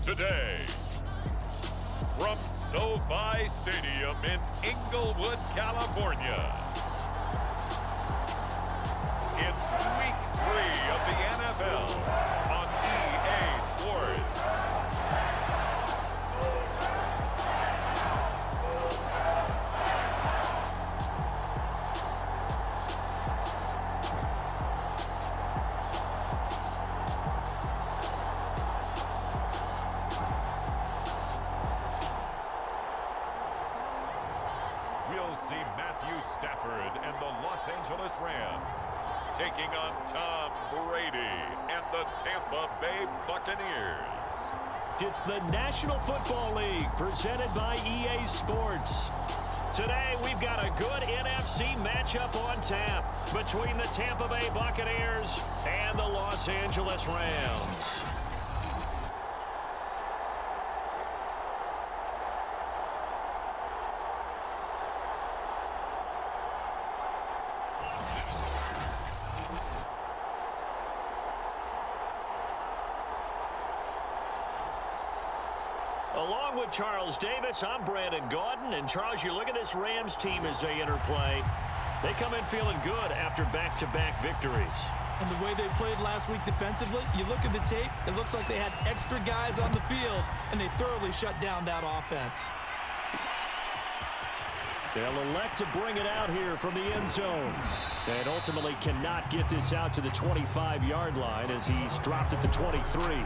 today. From SoFi Stadium in Inglewood, California, it's Week 3 of the NFL on EA Sports. We'll see Matthew Stafford and the Los Angeles Rams taking on Tom Brady and the Tampa Bay Buccaneers. It's the National Football League presented by EA Sports. Today we've got a good NFC matchup on tap between the Tampa Bay Buccaneers and the Los Angeles Rams. Along with Charles Davis, I'm Brandon Gaudin. And Charles, you look at this Rams team as they interplay. They come in feeling good after back-to-back victories. And the way they played last week defensively, you look at the tape, it looks like they had extra guys on the field, and they thoroughly shut down that offense. They'll elect to bring it out here from the end zone. And ultimately cannot get this out to the 25-yard line as he's dropped at the 23.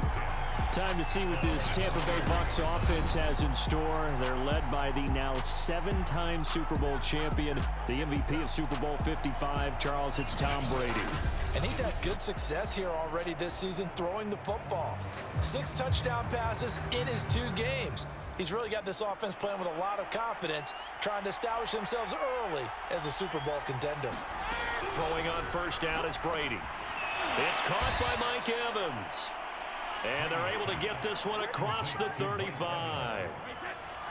Time to see what this Tampa Bay Bucs offense has in store. They're led by the now 7-time Super Bowl champion, the MVP of Super Bowl 55. Charles, it's Tom Brady. And he's had good success here already this season throwing the football. 6 touchdown passes in his 2 games. He's really got this offense playing with a lot of confidence, trying to establish themselves early as a Super Bowl contender. Throwing on first down is Brady. It's caught by Mike Evans. And they're able to get this one across the 35.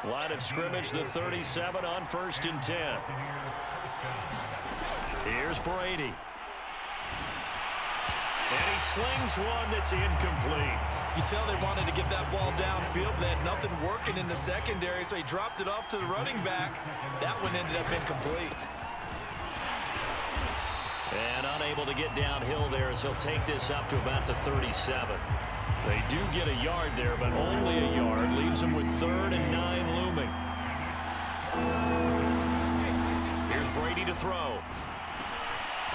Line of scrimmage, the 37 on 1st and 10. Here's Brady. And he slings one that's incomplete. You can tell they wanted to get that ball downfield, but they had nothing working in the secondary, so he dropped it off to the running back. That one ended up incomplete. And unable to get downhill there as he'll take this up to about the 37. They do get a yard there, but only a yard. Leaves them with 3rd and 9 looming. Here's Brady to throw.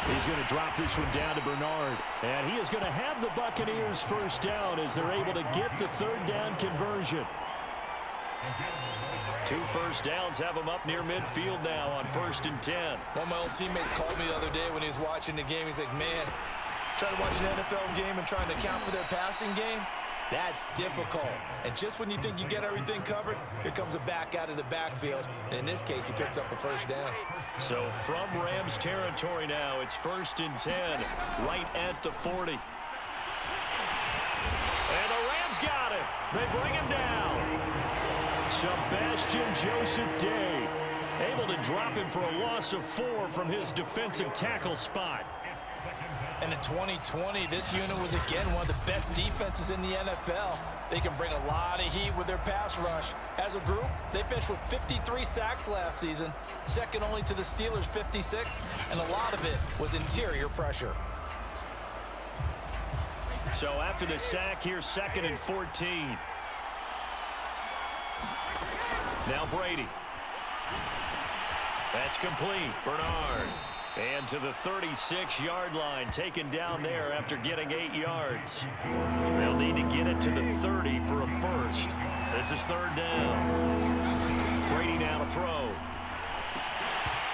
He's going to drop this one down to Bernard. And he is going to have the Buccaneers first down as they're able to get the 3rd down conversion. 2 first downs have them up near midfield now on 1st and 10. One of my old teammates called me the other day when he was watching the game. He's like, man, trying to watch an NFL game and trying to account for their passing game, that's difficult. And just when you think you get everything covered, here comes a back out of the backfield. And in this case, he picks up a first down. So from Rams territory now, it's 1st and 10, right at the 40. And the Rams got it. They bring him down. Sebastian Joseph Day able to drop him for a loss of 4 from his defensive tackle spot. And in 2020, this unit was again one of the best defenses in the NFL. They can bring a lot of heat with their pass rush. As a group, they finished with 53 sacks last season, second only to the Steelers' 56, and a lot of it was interior pressure. So after the sack, here's 2nd and 14. Now Brady. That's complete. Bernard. And to the 36-yard line, taken down there after getting 8 yards. They'll need to get it to the 30 for a first. This is 3rd down. Brady now to throw.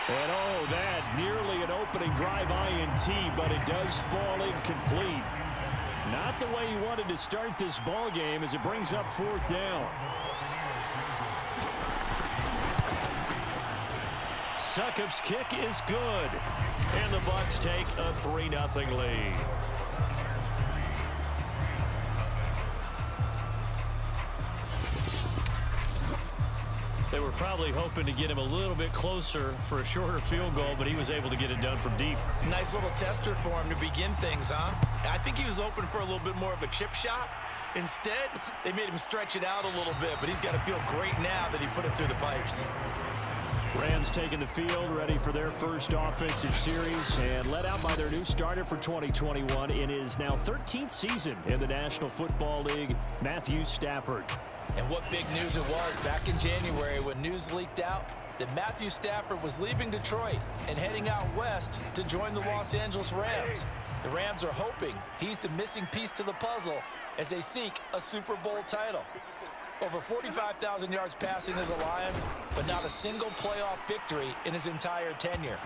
And oh, that nearly an opening drive INT, but it does fall incomplete. Not the way he wanted to start this ball game as it brings up 4th down. Succop's kick is good. And the Bucs take a 3-0 lead. They were probably hoping to get him a little bit closer for a shorter field goal, but he was able to get it done from deep. Nice little tester for him to begin things, huh? I think he was open for a little bit more of a chip shot, Instead, they made him stretch it out a little bit, but he's got to feel great now that he put it through the pipes. Rams taking the field, ready for their first offensive series, and led out by their new starter for 2021 in his now 13th season in the National Football League, Matthew Stafford. And what big news it was back in January when news leaked out that Matthew Stafford was leaving Detroit and heading out west to join the Los Angeles Rams. The Rams are hoping he's the missing piece to the puzzle as they seek a Super Bowl title. Over 45,000 yards passing as a Lion, but not a single playoff victory in his entire tenure.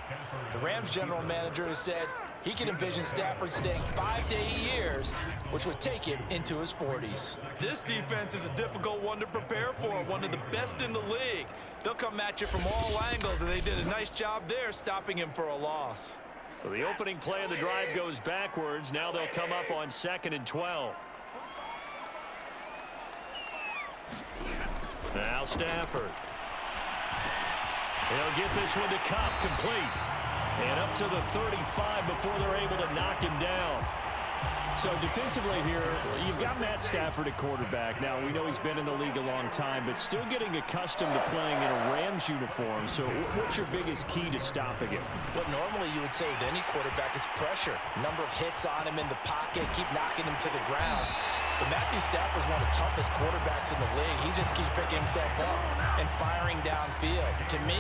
The Rams general manager has said he can envision Stafford staying 5 to 8 years, which would take him into his 40s. This defense is a difficult one to prepare for, one of the best in the league. They'll come at you from all angles, and they did a nice job there stopping him for a loss. So the opening play of the drive goes backwards. Now they'll come up on 2nd and 12. Now Stafford. He'll get this one to Cup, complete. And up to the 35 before they're able to knock him down. So defensively here, you've got Matt Stafford at quarterback. Now, we know he's been in the league a long time, but still getting accustomed to playing in a Rams uniform. So what's your biggest key to stopping him? Well, normally you would say with any quarterback, it's pressure. Number of hits on him in the pocket, keep knocking him to the ground. But Matthew Stafford is one of the toughest quarterbacks in the league. He just keeps picking himself up and firing downfield. To me,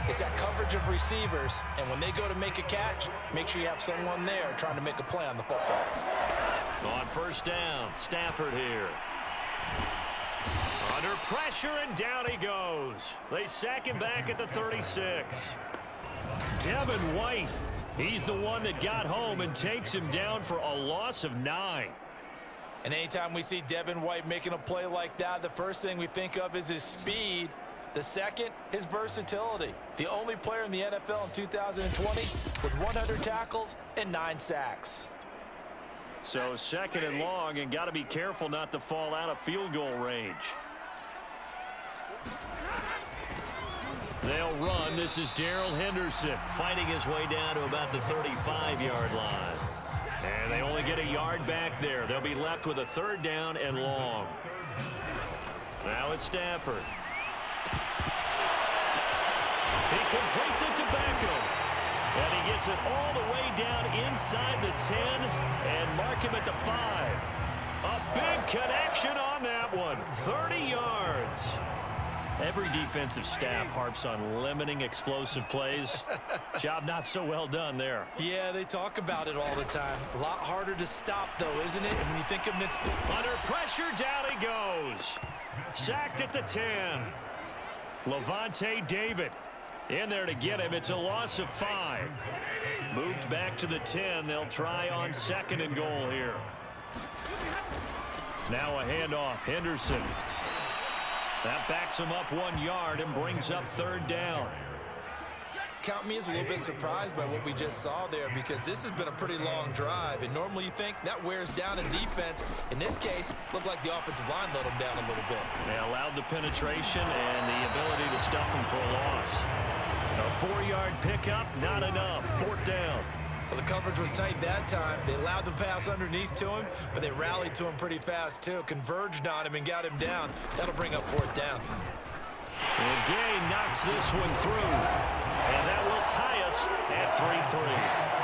it's that coverage of receivers, and when they go to make a catch, make sure you have someone there trying to make a play on the football. On first down, Stafford here. Under pressure, and down he goes. They sack him back at the 36. Devin White, he's the one that got home and takes him down for a loss of 9. And anytime we see Devin White making a play like that, the first thing we think of is his speed. The second, his versatility. The only player in the NFL in 2020 with 100 tackles and 9 sacks. So 2nd and long, and got to be careful not to fall out of field goal range. They'll run. This is Darrell Henderson fighting his way down to about the 35-yard line. And they only get a yard back there. They'll be left with a 3rd down and long. Now it's Stafford. He completes it to Beckham. And he gets it all the way down inside the 10 and mark him at the 5. A big connection on that one. 30 yards. Every defensive staff harps on limiting explosive plays. Job not so well done there. Yeah, they talk about it all the time. A lot harder to stop, though, isn't it? And when you think of an under pressure, down he goes. Sacked at the 10. Levante David in there to get him. It's a loss of 5. Moved back to the 10. They'll try on 2nd and goal here. Now a handoff. Henderson. That backs him up 1 yard and brings up 3rd down. Count me as a little bit surprised by what we just saw there, because this has been a pretty long drive, and normally you think that wears down a defense. In this case, looked like the offensive line let them down a little bit. They allowed the penetration and the ability to stuff him for a loss. A 4-yard pickup, not enough. 4th down. Well, the coverage was tight that time. They allowed the pass underneath to him, but they rallied to him pretty fast, too. Converged on him and got him down. That'll bring up 4th down. And Gay knocks this one through. And that will tie us at 3-3.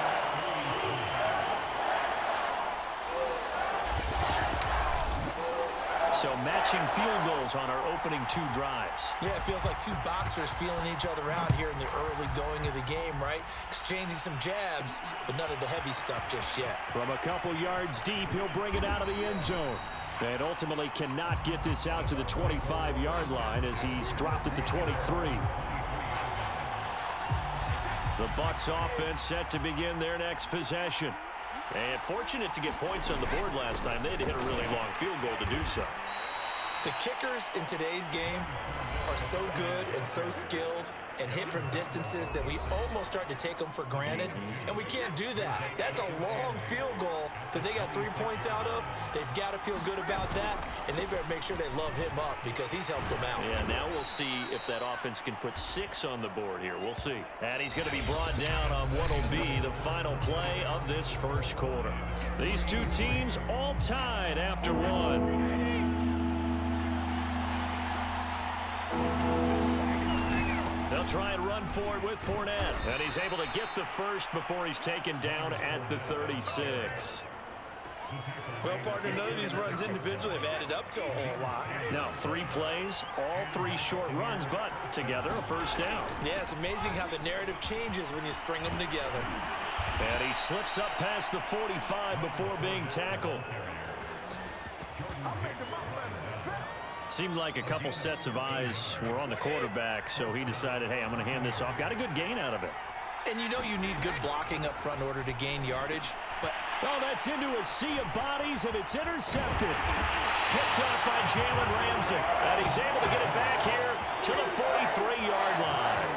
So matching field goals on our opening 2 drives. Yeah, it feels like 2 boxers feeling each other out here in the early going of the game, right? Exchanging some jabs, but none of the heavy stuff just yet. From a couple yards deep, he'll bring it out of the end zone. And ultimately cannot get this out to the 25-yard line as he's dropped at the 23. The Bucs offense set to begin their next possession. And fortunate to get points on the board last time. They had to hit a really long field goal to do so. The kickers in today's game are so good and so skilled and hit from distances that we almost start to take them for granted, and we can't do that. That's a long field goal that they got 3 points out of. They've got to feel good about that, and they better make sure they love him up because he's helped them out. Yeah, now we'll see if that offense can put 6 on the board here. We'll see. And he's going to be brought down on what will be the final play of this first quarter. These two teams all tied after one. They'll try and run for it with Fournette. And he's able to get the first before he's taken down at the 36. Well, partner, none of these runs individually have added up to a whole lot. Now, 3 plays, all 3 short runs, but together a first down. Yeah, it's amazing how the narrative changes when you string them together. And he slips up past the 45 before being tackled. Seemed like a couple sets of eyes were on the quarterback, so he decided, hey, I'm going to hand this off. Got a good gain out of it. And you know you need good blocking up front in order to gain yardage, but... Oh, that's into a sea of bodies, and it's intercepted. Picked off by Jalen Ramsey. And he's able to get it back here to the 43-yard line.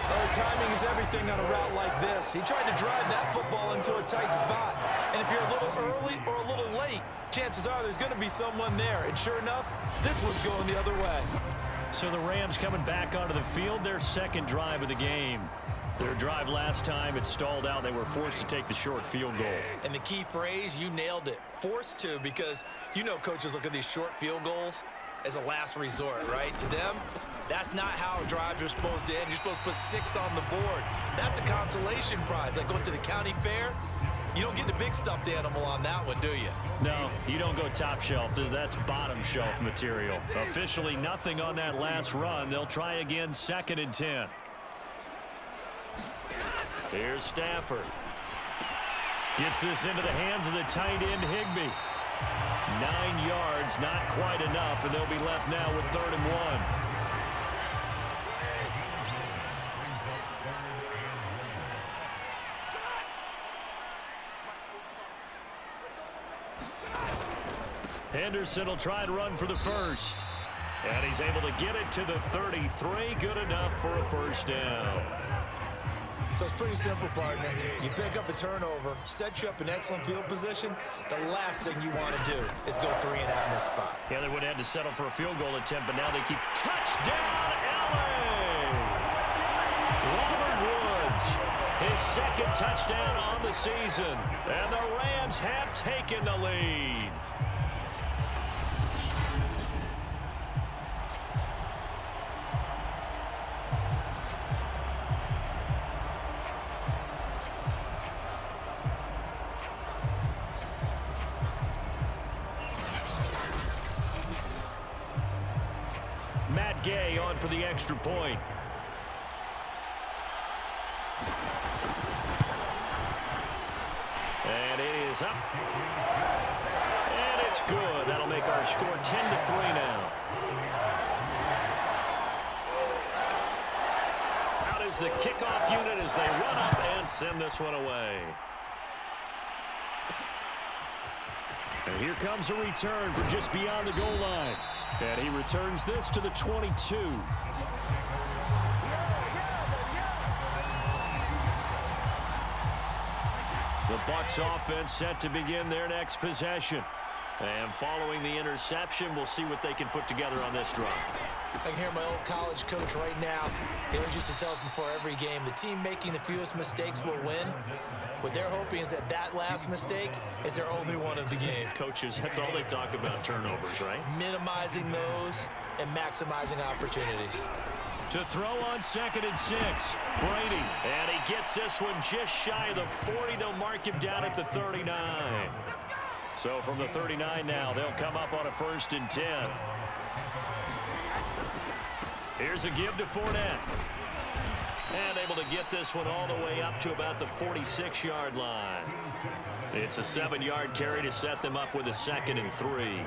Oh, timing is everything on a route like this. He tried to drive that football into a tight spot. And if you're a little early or a little late, chances are there's going to be someone there. And sure enough, this one's going the other way. So the Rams coming back onto the field, their second drive of the game. Their drive last time, it stalled out. They were forced to take the short field goal. And the key phrase, you nailed it, forced to, because you know coaches look at these short field goals as a last resort, right? To them, that's not how drives are supposed to end. You're supposed to put 6 on the board. That's a consolation prize. Like going to the county fair, you don't get the big stuffed animal on that one, do you? No, you don't go top shelf. That's bottom shelf material. Officially nothing on that last run. They'll try again, 2nd and 10. Here's Stafford. Gets this into the hands of the tight end, Higbee. 9 yards, not quite enough, and they'll be left now with 3rd and 1. Henderson will try and run for the first. And he's able to get it to the 33. Good enough for a first down. So it's pretty simple, partner. You pick up a turnover, set you up in excellent field position. The last thing you want to do is go 3 and out in this spot. Yeah, they would have had to settle for a field goal attempt, but now they keep touchdown, LA! Robert Woods, his 2nd touchdown on the season. And the Rams have taken the lead. Gay on for the extra point. And it is up. And it's good. That'll make our score 10-3 now. Out is the kickoff unit as they run up and send this one away. And here comes a return from just beyond the goal line. And he returns this to the 22. The Bucs offense set to begin their next possession. And following the interception, we'll see what they can put together on this drive. I can hear my old college coach right now. He always used to tell us before every game, the team making the fewest mistakes will win. What they're hoping is that that last mistake is their only one of the game. Coaches, that's all they talk about, turnovers, right? Minimizing those and maximizing opportunities. To throw on 2nd and 6, Brady. And he gets this one just shy of the 40. They'll mark him down at the 39. So from the 39 now, they'll come up on a 1st and 10. Here's a give to Fournette. And able to get this one all the way up to about the 46-yard line. It's a 7-yard carry to set them up with a 2nd and 3.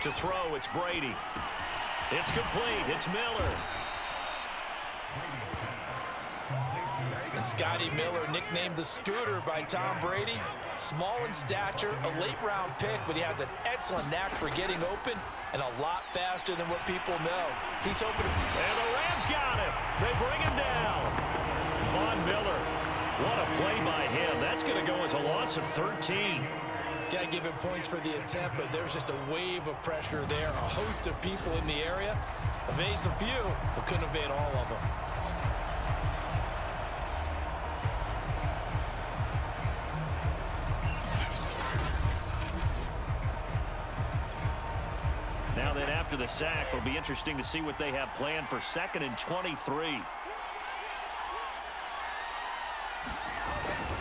To throw, it's Brady. It's complete. It's Miller. And Scotty Miller, nicknamed the Scooter by Tom Brady. Small in stature, a late-round pick, but he has an excellent knack for getting open and a lot faster than what people know. He's hoping to... And the Rams got him. They bring him down. Von Miller, what a play by him. That's going to go as a loss of 13. Gotta give him points for the attempt, but there's just a wave of pressure there. A host of people in the area. Evades a few, but couldn't evade all of them. Now then, after the sack, it'll be interesting to see what they have planned for 2nd and 23.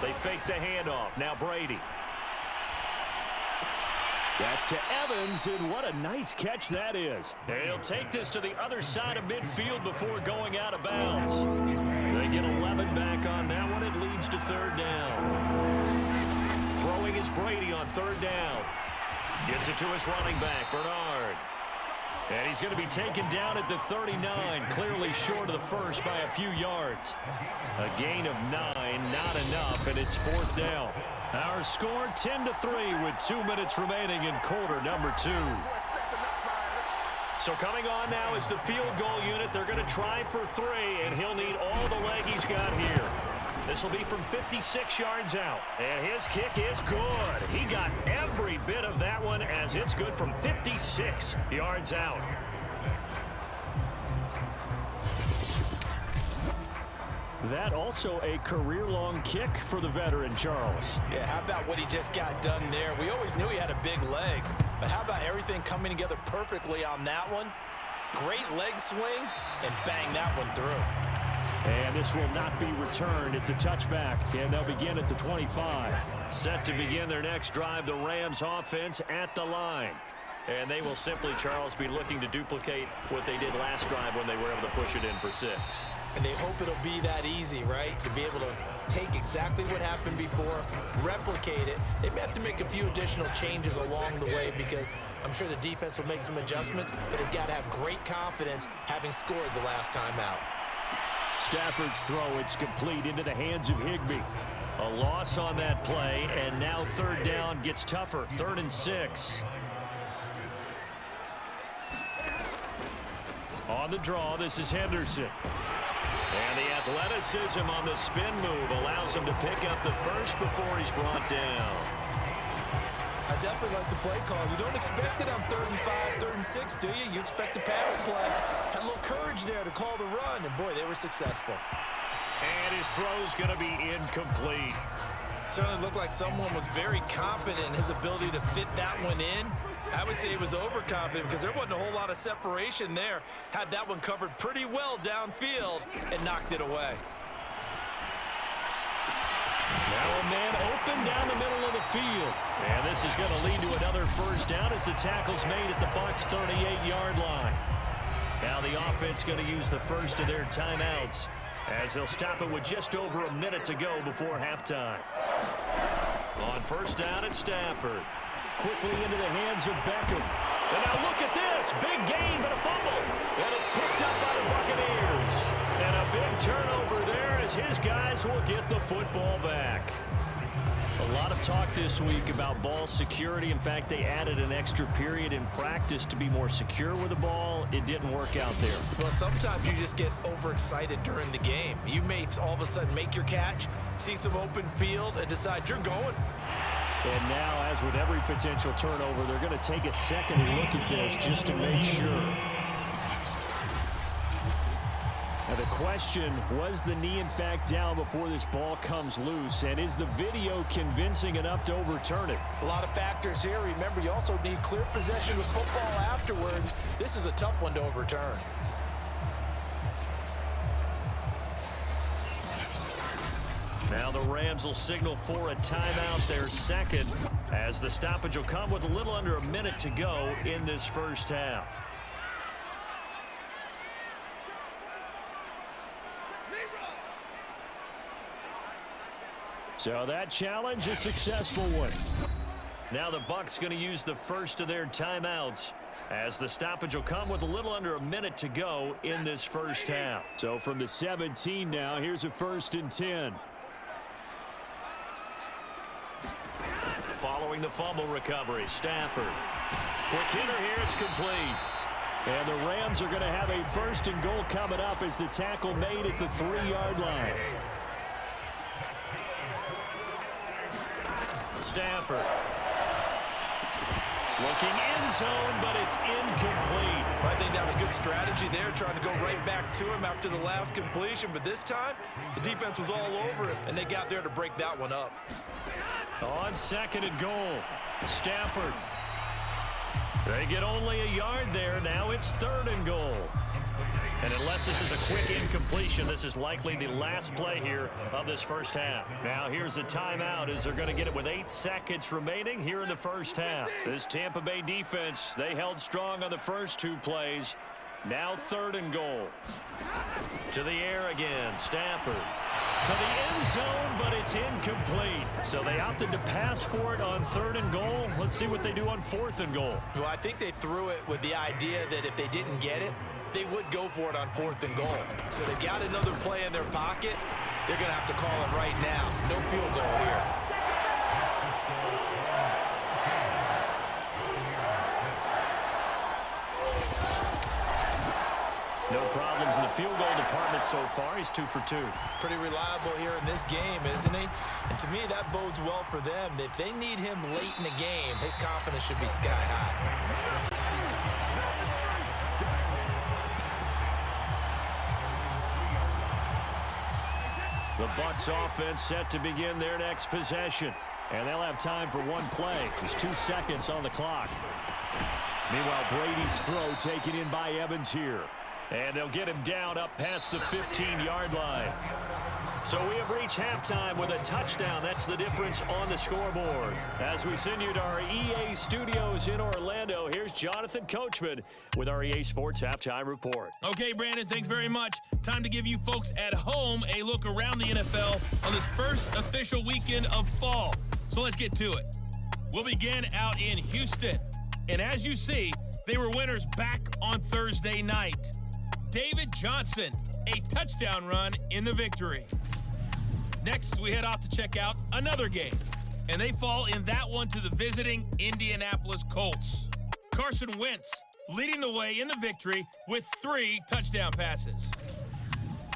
They fake the handoff. Now Brady. That's to Evans, and what a nice catch that is. He'll take this to the other side of midfield before going out of bounds. They get 11 back on that one. It leads to 3rd down. Throwing is Brady on 3rd down. Gets it to his running back, Bernard. And he's going to be taken down at the 39, clearly short of the first by a few yards. A gain of 9, not enough, and it's 4th down. Our score 10-3 with 2 minutes remaining in quarter number 2. So coming on now is the field goal unit. They're going to try for 3, and he'll need all the leg he's got here. This will be from 56 yards out, and his kick is good. He got every bit of that one as it's good from 56 yards out. That also a career-long kick for the veteran, Charles. Yeah, how about what he just got done there? We always knew he had a big leg, but how about everything coming together perfectly on that one? Great leg swing, and bang that one through. And this will not be returned. It's a touchback, and they'll begin at the 25. Set to begin their next drive, the Rams offense at the line. And they will simply, Charles, be looking to duplicate what they did last drive when they were able to push it in for 6. And they hope it'll be that easy, right? To be able to take exactly what happened before, replicate it. They may have to make a few additional changes along the way because I'm sure the defense will make some adjustments, but they've got to have great confidence having scored the last time out. Stafford's throw, it's complete into the hands of Higbee. A loss on that play, and now 3rd down gets tougher. 3rd and 6. On the draw, this is Henderson. And the athleticism on the spin move allows him to pick up the first before he's brought down. I definitely like the play call. You don't expect it on 3rd and 5, 3rd and 6, do you? You expect a pass play. Had a little courage there to call the run, and boy, they were successful. And his throw's going to be incomplete. Certainly looked like someone was very confident in his ability to fit that one in. I would say he was overconfident because there wasn't a whole lot of separation there. Had that one covered pretty well downfield and knocked it away. Now a man open down the middle of the field. And this is going to lead to another 1st down as the tackle's made at the Bucs' 38-yard line. Now the offense going to use the first of their timeouts as they'll stop it with just over a minute to go before halftime. On 1st down at Stafford. Quickly into the hands of Beckham. And now look at this. Big gain, but a fumble. And it's picked up by the Buccaneers. And a big turnover there as his guys will get the football back. A lot of talk this week about ball security. In fact, they added an extra period in practice to be more secure with the ball. It didn't work out there. Well, sometimes you just get overexcited during the game. You may all of a sudden make your catch, see some open field, and decide you're going. And now, as with every potential turnover, they're going to take a second look at this just to make sure. Now the question, was the knee in fact down before this ball comes loose? And is the video convincing enough to overturn it? A lot of factors here. Remember, you also need clear possession of football afterwards. This is a tough one to overturn. Now the Rams will signal for a timeout, their 2nd, as the stoppage will come with a little under a minute to go in this 1st half. So that challenge, a successful one. Now the Bucs going to use the first of their timeouts as the stoppage will come with a little under a minute to go in this first half. So from the 17 now, here's a 1st and 10. Following the fumble recovery, Stafford. Quick hitter here, it's complete. And the Rams are going to have a 1st and goal coming up as the tackle made at the 3-yard line. Stafford. Looking end zone, but it's incomplete. I think that was good strategy there, trying to go right back to him after the last completion. But this time, the defense was all over him, and they got there to break that one up. On 2nd and goal, Stafford. They get only a yard there. Now it's 3rd and goal. And unless this is a quick incompletion, this is likely the last play here of this first half. Now here's a timeout as they're going to get it with 8 seconds remaining here in the first half. This Tampa Bay defense, they held strong on the first 2 plays. Now 3rd and goal. To the air again, Stafford. To the end zone, but it's incomplete. So they opted to pass for it on 3rd and goal. Let's see what they do on 4th and goal. Well, I think they threw it with the idea that if they didn't get it, they would go for it on 4th and goal. So they've got another play in their pocket. They're going to have to call it right now. No field goal here. No problems in the field goal department so far. He's 2 for 2. Pretty reliable here in this game, isn't he? And to me, that bodes well for them. If they need him late in the game, his confidence should be sky high. The Bucs offense set to begin their next possession. And they'll have time for 1 play. There's 2 seconds on the clock. Meanwhile, Brady's throw taken in by Evans here. And they'll get him down up past the 15-yard line. So we have reached halftime with a touchdown. That's the difference on the scoreboard. As we send you to our EA studios in Orlando, here's Jonathan Coachman with our EA Sports Halftime Report. Okay, Brandon, thanks very much. Time to give you folks at home a look around the NFL on this first official weekend of fall. So let's get to it. We'll begin out in Houston. And as you see, they were winners back on Thursday night. David Johnson, a touchdown run in the victory. Next, we head off to check out another game. And they fall in that one to the visiting Indianapolis Colts. Carson Wentz leading the way in the victory with 3 touchdown passes.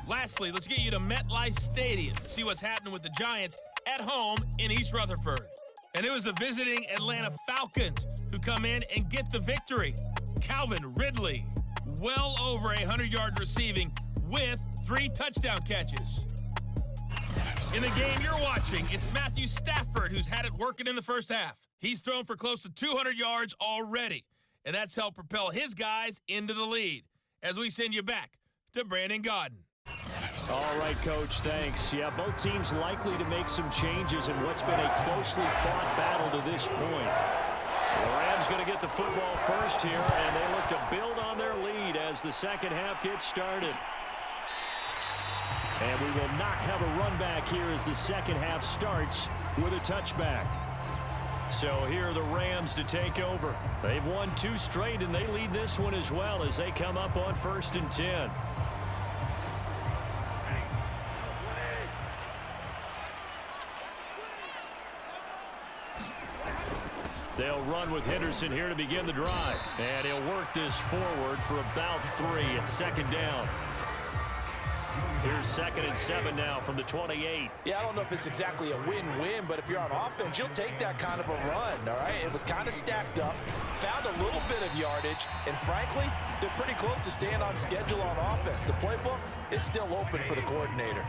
Lastly, let's get you to MetLife Stadium to see what's happening with the Giants at home in East Rutherford. And it was the visiting Atlanta Falcons who come in and get the victory. Calvin Ridley, well over 100 yards receiving with 3 touchdown catches. In the game you're watching, it's Matthew Stafford who's had it working in the first half. He's thrown for close to 200 yards already, and that's helped propel his guys into the lead. As we send you back to Brandon Gaudin. All right, Coach, thanks. Yeah, both teams likely to make some changes in what's been a closely fought battle to this point. The Rams going to get the football first here, and they look to build on their lead as the second half gets started. And we will not have a run back here as the second half starts with a touchback. So here are the Rams to take over. They've won 2 straight, and they lead this one as well as they come up on 1st and 10. They'll run with Henderson here to begin the drive. And he'll work this forward for about 3 at 2nd down. Here's 2nd and 7 now from the 28. Yeah, I don't know if it's exactly a win-win, but if you're on offense, you'll take that kind of a run, all right? It was kind of stacked up, found a little bit of yardage, and frankly, they're pretty close to staying on schedule on offense. The playbook is still open for the coordinator.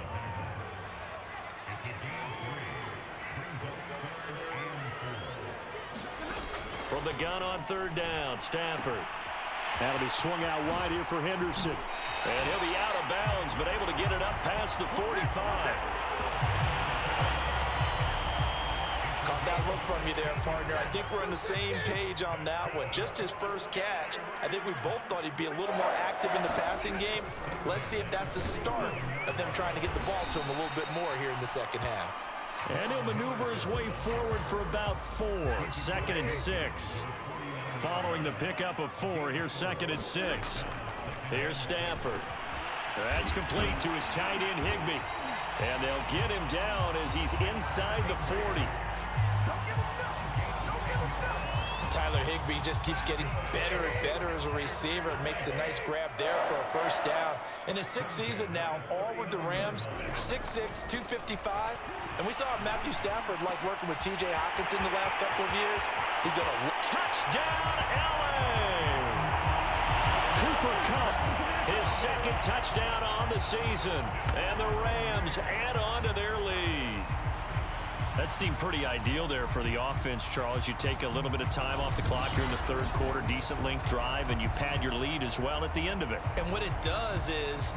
From the gun on 3rd down, Stafford. That'll be swung out wide here for Henderson. And he'll be out of bounds, but able to get it up past the 45. Caught that look from you there, partner. I think we're on the same page on that one. Just his first catch. I think we both thought he'd be a little more active in the passing game. Let's see if that's the start of them trying to get the ball to him a little bit more here in the second half. And he'll maneuver his way forward for about 4. 2nd and 6. following the pickup of 4. Here's 2nd and 6. Here's Stafford. That's complete to his tight end, Higbee. And they'll get him down as he's inside the 40. Tyler Higbee just keeps getting better and better as a receiver and makes a nice grab there for a first down. In his 6th season now, all with the Rams, 6'6", 255. And we saw Matthew Stafford like working with T.J. Hockenson the last couple of years. He's going to touchdown, L.A. Cooper Kupp, his 2nd touchdown on the season. And the Rams add on to their lead. That seemed pretty ideal there for the offense, Charles. You take a little bit of time off the clock here in the 3rd quarter, decent length drive, and you pad your lead as well at the end of it. And what it does is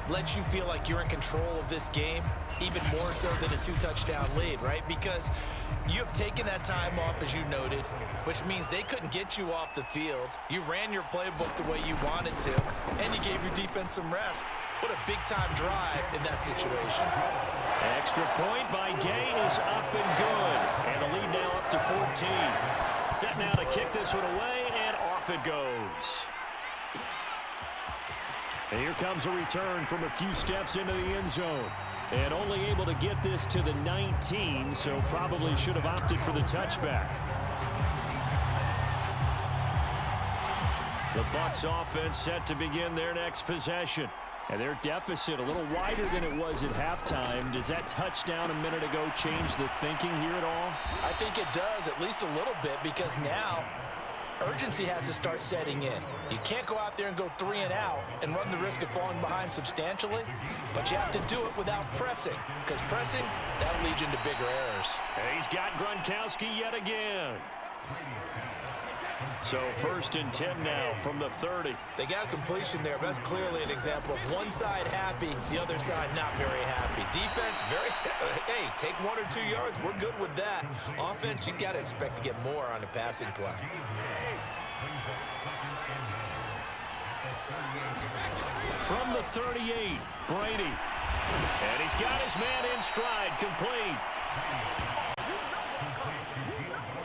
let you feel like you're in control of this game, even more so than a 2-touchdown lead, right? Because you have taken that time off, as you noted, which means they couldn't get you off the field. You ran your playbook the way you wanted to, and you gave your defense some rest. What a big-time drive in that situation. Extra point by Gay is up and good. And the lead now up to 14. Set now to kick this one away, and off it goes. And here comes a return from a few steps into the end zone. And only able to get this to the 19, so probably should have opted for the touchback. The Bucs offense set to begin their next possession. And their deficit a little wider than it was at halftime. Does that touchdown a minute ago change the thinking here at all? I think it does, at least a little bit, because now urgency has to start setting in. You can't go out there and go 3 and out and run the risk of falling behind substantially, but you have to do it without pressing, because pressing, that'll lead you into bigger errors. And he's got Gronkowski yet again. So 1st and 10 now from the 30. They got a completion there. That's clearly an example of one side happy, the other side not very happy. Defense, hey, take 1 or 2 yards. We're good with that. Offense, you got to expect to get more on the passing play. From the 38, Brady. And he's got his man in stride, complete.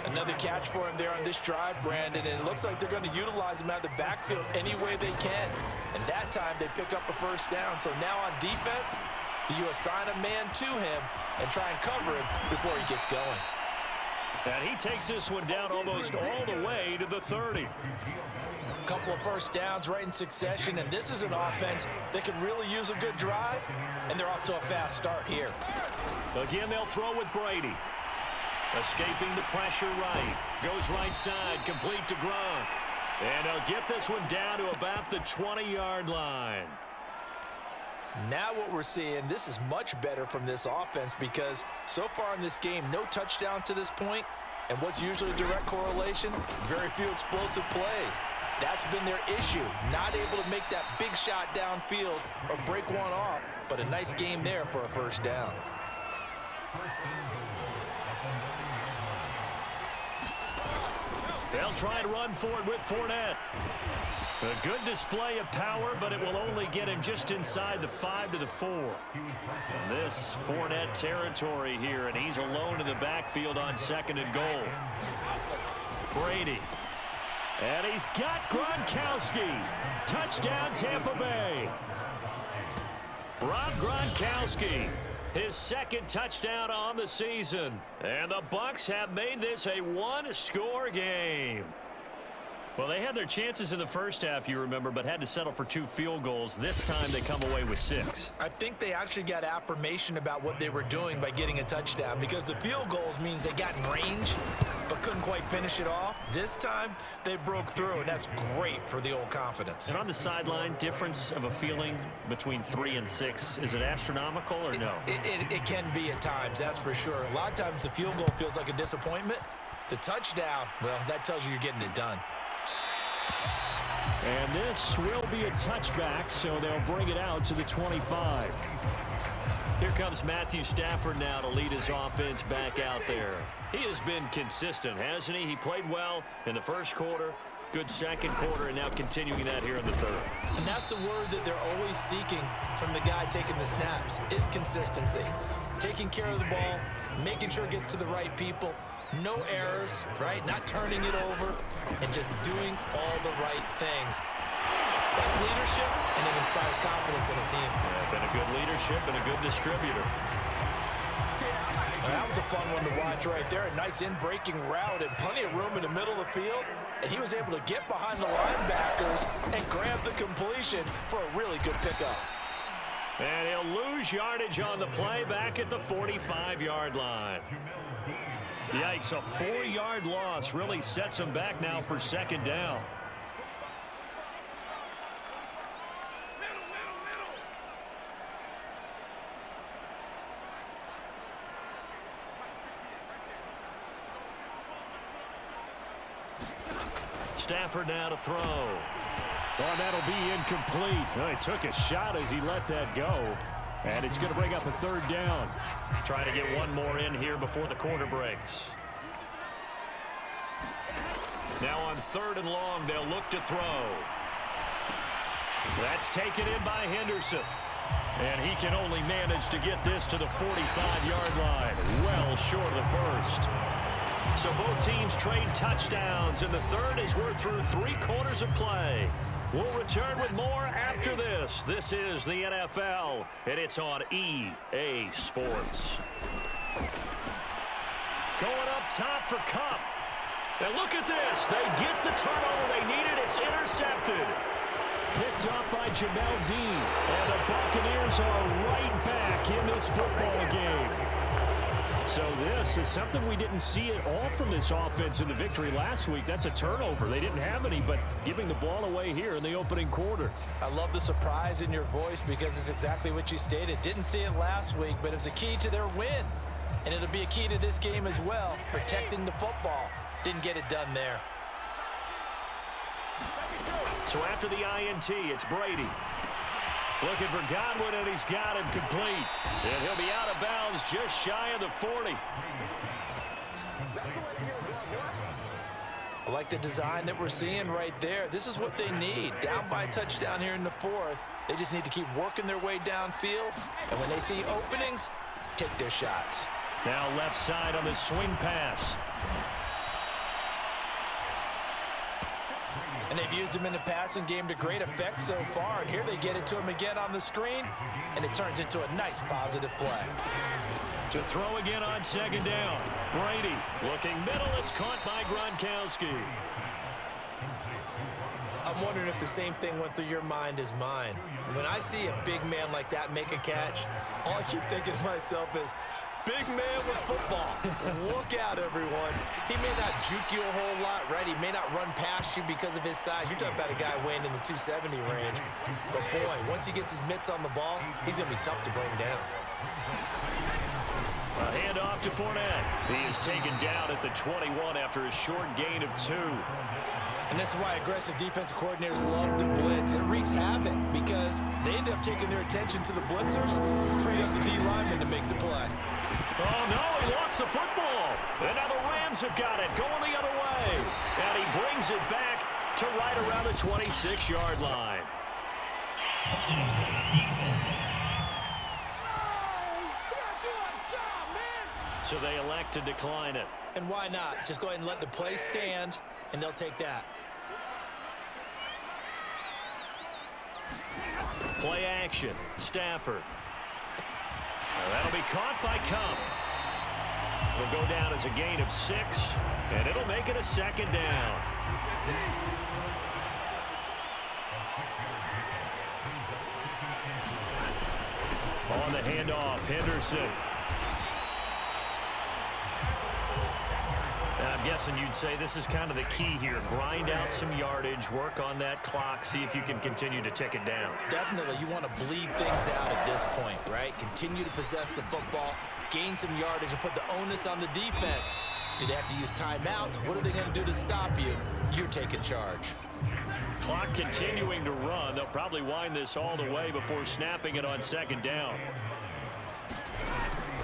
Another catch for him there on this drive, Brandon, and it looks like they're going to utilize him out of the backfield any way they can. And that time they pick up a first down. So now on defense, do you assign a man to him and try and cover him before he gets going? And he takes this one down almost all the way to the 30. A couple of first downs right in succession, and this is an offense that can really use a good drive, and they're off to a fast start here. Again, they'll throw with Brady. Escaping the pressure right. Goes right side, complete to Gronk. And they'll get this one down to about the 20-yard line. Now what we're seeing, this is much better from this offense because so far in this game, no touchdown to this point. And what's usually a direct correlation? Very few explosive plays. That's been their issue. Not able to make that big shot downfield or break one off, but a nice game there for a first down. They'll try and run for it with Fournette. A good display of power, but it will only get him just inside the 5 to the 4. And this Fournette territory here, and he's alone in the backfield on 2nd and goal. Brady. And he's got Gronkowski. Touchdown, Tampa Bay. Rob Gronkowski. His 2nd touchdown on the season. And the Bucs have made this a one-score game. Well, they had their chances in the first half, you remember, but had to settle for 2 field goals. This time they come away with 6. I think they actually got affirmation about what they were doing by getting a touchdown because the field goals means they got in range but couldn't quite finish it off. This time, they broke through, and that's great for the old confidence. And on the sideline, difference of a feeling between 3 and 6, is it astronomical or no? It can be at times, that's for sure. A lot of times the field goal feels like a disappointment. The touchdown, well, that tells you you're getting it done. And this will be a touchback, so they'll bring it out to the 25. Here comes Matthew Stafford now to lead his offense back out there. He has been consistent, hasn't he? He played well in the first quarter, good second quarter, and now continuing that here in the third. And that's the word that they're always seeking from the guy taking the snaps, is consistency. Taking care of the ball, making sure it gets to the right people, No errors, right? Not turning it over and just doing all the right things. That's leadership, and it inspires confidence in a team. Yeah, been a good leadership and a good distributor. Well, that was a fun one to watch right there. A nice in-breaking route and plenty of room in the middle of the field. And he was able to get behind the linebackers and grab the completion for a really good pickup. And he'll lose yardage on the play back at the 45-yard line. Yikes, a 4-yard loss really sets him back now for second down. Stafford now to throw. Oh, that'll be incomplete. Oh, he took a shot as he let that go. And it's going to bring up a third down. Trying to get one more in here before the quarter breaks. Now on 3rd and long, they'll look to throw. That's taken in by Henderson. And he can only manage to get this to the 45-yard line. Well short of the first. So both teams trade touchdowns, and the third as we're through 3 quarters of play. We'll return with more after this. This is the NFL, and it's on EA Sports. Going up top for Kupp. And look at this. They get the turnover they needed. It's intercepted. Picked up by Jamel Dean. And the Buccaneers are right back in this football game. So this is something we didn't see at all from this offense in the victory last week. That's a turnover. They didn't have any, but giving the ball away here in the opening quarter. I love the surprise in your voice because it's exactly what you stated. Didn't see it last week, but it was a key to their win. And it'll be a key to this game as well, protecting the football. Didn't get it done there. So after the INT, it's Brady. Looking for Godwin, and he's got him complete. And he'll be out of bounds just shy of the 40. I like the design that we're seeing right there. This is what they need. Down by a touchdown here in the 4th. They just need to keep working their way downfield. And when they see openings, take their shots. Now left side on the swing pass. And they've used him in the passing game to great effect so far. And here they get it to him again on the screen. And it turns into a nice positive play. To throw again on 2nd down. Brady looking middle. It's caught by Gronkowski. I'm wondering if the same thing went through your mind as mine. When I see a big man like that make a catch, all I keep thinking to myself is, big man with football. Look out, everyone. He may not juke you a whole lot, right? He may not run past you because of his size. You're talking about a guy weighing in the 270 range. But, boy, once he gets his mitts on the ball, he's going to be tough to bring down. A handoff to Fournette. He is taken down at the 21 after a short gain of 2. And this is why aggressive defensive coordinators love to blitz. It wreaks havoc because they end up taking their attention to the blitzers, freed up the D lineman to make the play. Oh, no, he lost the football. And now the Rams have got it, going the other way. And he brings it back to right around the 26-yard line. So they elect to decline it. And why not? Just go ahead and let the play stand, and they'll take that. Play action. Stafford. Now that'll be caught by Kupp. It'll go down as a gain of 6, and it'll make it a 2nd down. On the handoff, Henderson. I'm guessing you'd say this is kind of the key here. Grind out some yardage, work on that clock, see if you can continue to tick it down. Definitely, you want to bleed things out at this point, right? Continue to possess the football, gain some yardage, and put the onus on the defense. Do they have to use timeouts? What are they going to do to stop you? You're taking charge. Clock continuing to run. They'll probably wind this all the way before snapping it on 2nd down.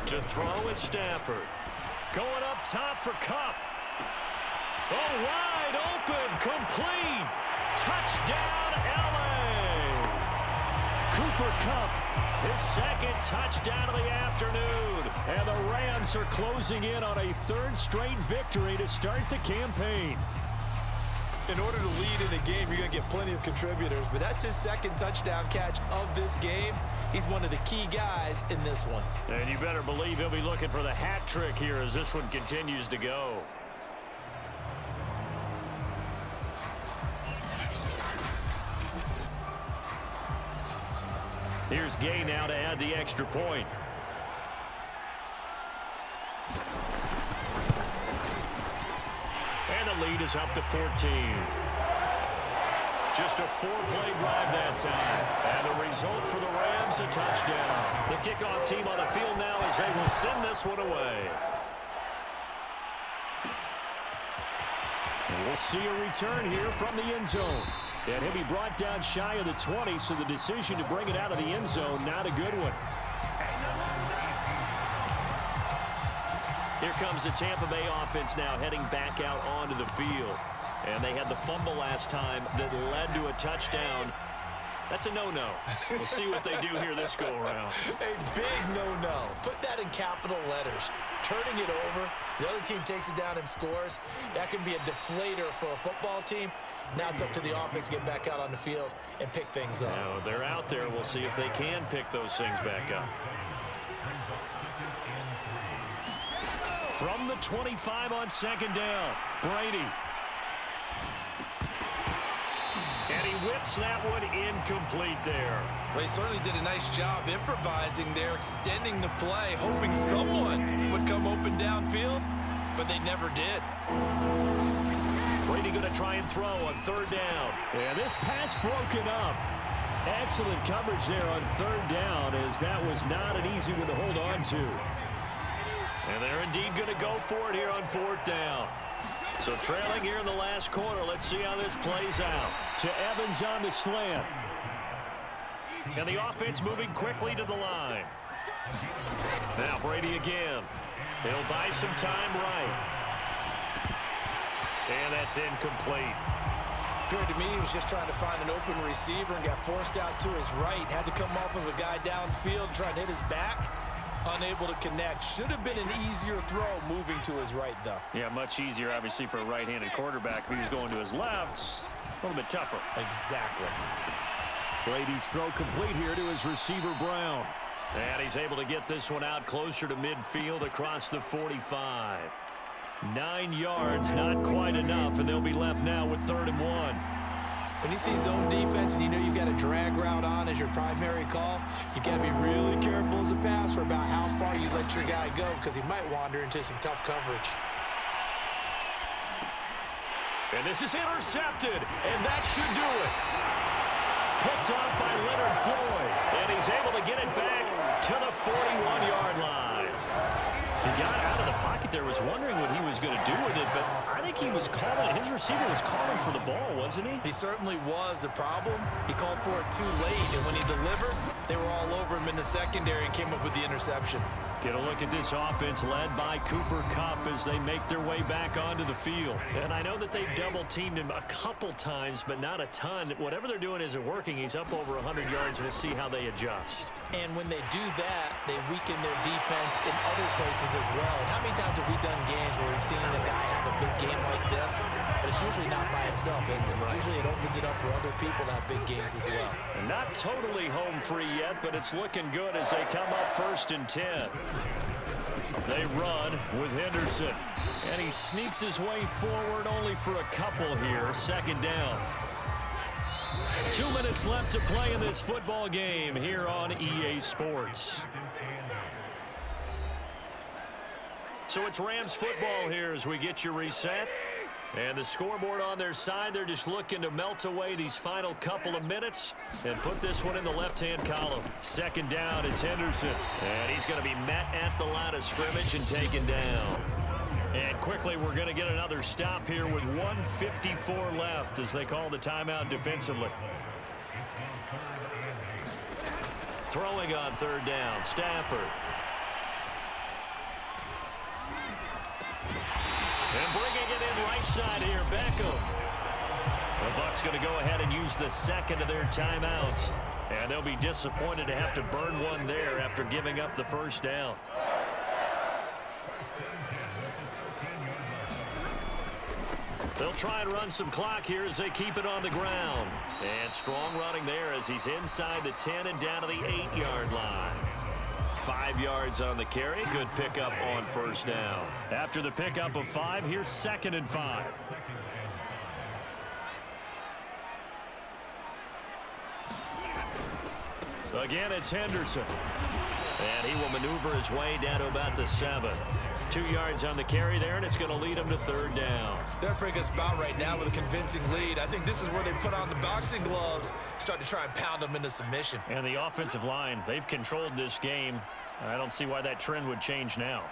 To throw is Stafford. Going up top for Kupp. Oh, wide open, complete. Touchdown, L.A. Cooper Kupp, his second touchdown of the afternoon. And the Rams are closing in on a third straight victory to start the campaign. In order to lead in a game, you're going to get plenty of contributors, but that's his second touchdown catch of this game. He's one of the key guys in this one. And you better believe he'll be looking for the hat trick here as this one continues to go. Here's Gay now to add the extra point. And the lead is up to 14. Just a 4-play drive that time. And the result for the Rams, a touchdown. The kickoff team on the field now as they will send this one away. And we'll see a return here from the end zone. And he'll be brought down shy of the 20, so the decision to bring it out of the end zone, not a good one. Here comes the Tampa Bay offense now heading back out onto the field. And they had the fumble last time that led to a touchdown. That's a no-no. We'll see what they do here this go-around. A big no-no. Put that in capital letters. Turning it over, the other team takes it down and scores. That can be a deflator for a football team. Now it's up to the offense to get back out on the field and pick things up. Now they're out there. We'll see if they can pick those things back up. From the 25 on second down, Brady. And he whips that one incomplete there. Well, he certainly did a nice job improvising there, extending the play, hoping someone would come open downfield, but they never did. Brady going to try and throw on third down. And this pass broken up. Excellent coverage there on third down, as that was not an easy one to hold on to. And they're indeed going to go for it here on fourth down. So trailing here in the last quarter. Let's see how this plays out. To Evans on the slant. And the offense moving quickly to the line. Now Brady again. He'll buy some time right. And that's incomplete. Appeared to me he was just trying to find an open receiver and got forced out to his right. Had to come off of a guy downfield trying to hit his back. Unable to connect. Should have been an easier throw moving to his right, though. Yeah, much easier, obviously, for a right-handed quarterback. If he was going to his left, a little bit tougher. Exactly. Brady's throw complete here to his receiver, Brown. And he's able to get this one out closer to midfield across the 45. 9 yards, not quite enough, and they'll be left now with 3rd and 1. When you see zone defense and you know you got a drag route on as your primary call, you got to be really careful as a passer about how far you let your guy go, because he might wander into some tough coverage. And this is intercepted, and that should do it. Picked off by Leonard Floyd, and he's able to get it back to the 41-yard line. He got out of the pocket there, was wondering what he was going to do with it, but I think he was calling, his receiver was calling for the ball, wasn't he? He certainly was. The problem, he called for it too late, and when he delivered, they were all over him in the secondary and came up with the interception. Get a look at this offense led by Cooper Kupp as they make their way back onto the field. And I know that they've double-teamed him a couple times, but not a ton. Whatever they're doing isn't working. He's up over 100 yards. We'll see how they adjust. And when they do that, they weaken their defense in other places as well. And how many times have we done games where we've seen a guy have a big game like this, but it's usually not by himself, is it? Right. Usually it opens it up for other people to have big games as well. And not totally home free yet, but it's looking good as they come up 1st and 10. They run with Henderson, and he sneaks his way forward only for a couple here. 2nd down. 2 minutes left to play in this football game here on EA Sports. So it's Rams football here as we get you reset. And the scoreboard on their side, they're just looking to melt away these final couple of minutes and put this one in the left-hand column. 2nd down, it's Henderson. And he's going to be met at the line of scrimmage and taken down. And quickly, we're going to get another stop here with 1:54 left as they call the timeout defensively. Throwing on 3rd down, Stafford. And bringing it in right side here, Beckham. Bucs going to go ahead and use the second of their timeouts. And they'll be disappointed to have to burn one there after giving up the first down. They'll try and run some clock here as they keep it on the ground. And strong running there as he's inside the 10 and down to the 8-yard line. 5 yards on the carry. Good pickup on first down. After the pickup of 5, here's 2nd and 5. So again, it's Henderson. And he will maneuver his way down to about the 7. 2 yards on the carry there, and it's going to lead him to 3rd down. They're picking a spot right now with a convincing lead. I think this is where they put on the boxing gloves, start to try and pound them into submission. And the offensive line, they've controlled this game. I don't see why that trend would change now.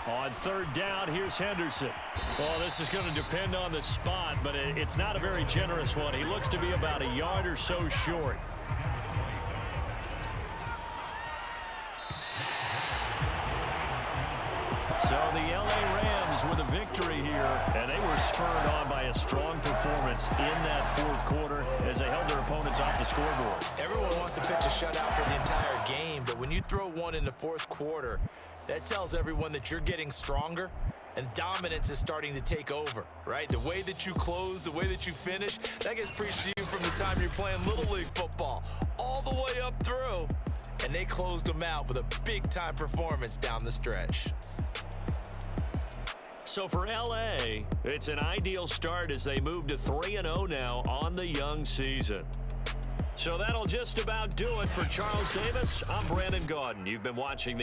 On 3rd down, here's Henderson. Well, this is going to depend on the spot, but it's not a very generous one. He looks to be about a yard or so short. So the L.A. Rams with a victory here, and they were spurred on by a strong performance in that 4th quarter as they held their opponents off the scoreboard. Everyone wants to pitch a shutout for the entire game, but when you throw one in the 4th quarter, that tells everyone that you're getting stronger and dominance is starting to take over, right? The way that you close, the way that you finish, that gets preached to you from the time you're playing Little League football all the way up through, and they closed them out with a big-time performance down the stretch. So for L.A., it's an ideal start as they move to 3-0 now on the young season. So that'll just about do it for Charles Davis. I'm Brandon Gaudin. You've been watching the